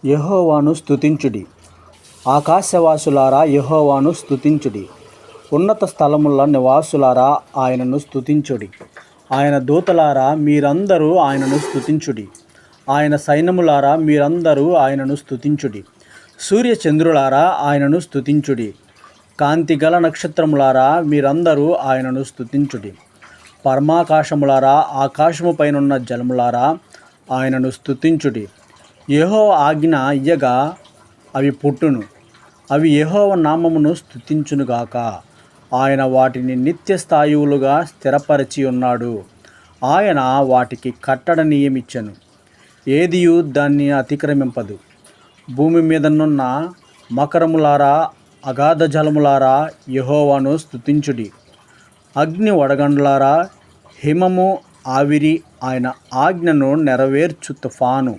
యెహోవాను స్తుతించుడి. ఆకాశవాసులారా యెహోవాను స్తుతించుడి. ఉన్నత స్థలముల నివాసులారా ఆయనను స్తుతించుడి. ఆయన దూతలారా మీరందరూ ఆయనను స్తుతించుడి. ఆయన సైన్యములారా మీరందరూ ఆయనను స్తుతించుడి. సూర్యచంద్రులారా ఆయనను స్తుతించుడి. కాంతిగల నక్షత్రములారా మీరందరూ ఆయనను స్తుతించుడి. పరమాకాశములారా ఆకాశము పైనున్న జలములారా ఆయనను స్తుతించుడి. యెహోవా ఆజ్ఞ ఇయ్యగా అవి పుట్టును. అవి యెహోవా నామమును స్తుతించునుగాక. ఆయన వాటిని నిత్య స్థాయువులుగా స్థిరపరచి ఉన్నాడు. ఆయన వాటికి కట్టడ నియమించెను. ఏదియు దాన్ని అతిక్రమింపదు. భూమి మీదనున్న మకరములారా అగాధ జలములారా యెహోవాను స్తుతించుడి. అగ్ని వడగండ్లారా హిమము ఆవిరి ఆయన ఆజ్ఞను నెరవేర్చు తుఫాను.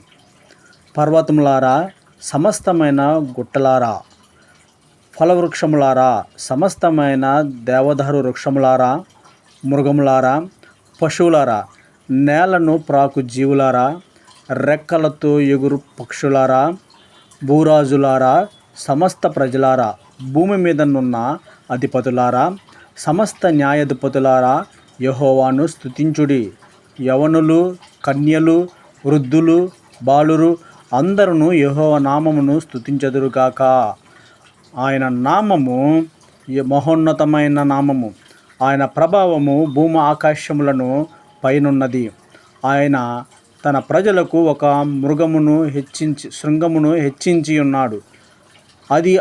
పర్వతములారా సమస్తమైన గుట్టలారా ఫలవృక్షములారా సమస్తమైన దేవదారు వృక్షములారా మృగములారా పశువులారా నేలను ప్రాకు జీవులారా రెక్కలతో ఎగురు పక్షులారా భూరాజులారా సమస్త ప్రజలారా భూమి మీదనున్న అధిపతులారా సమస్త న్యాయాధిపతులారా యెహోవాను స్తుతించుడి. యవనులు కన్యలు వృద్ధులు బాలురు అందరూ యెహోవా నామమును స్తుతించెదరుగాక. ఆయన నామము మహోన్నతమైన నామము. ఆయన ప్రభావము భూమి ఆకాశములను పైనున్నది. ఆయన తన ప్రజలకు ఒక శృంగమును హెచ్చించి ఉన్నాడు. అది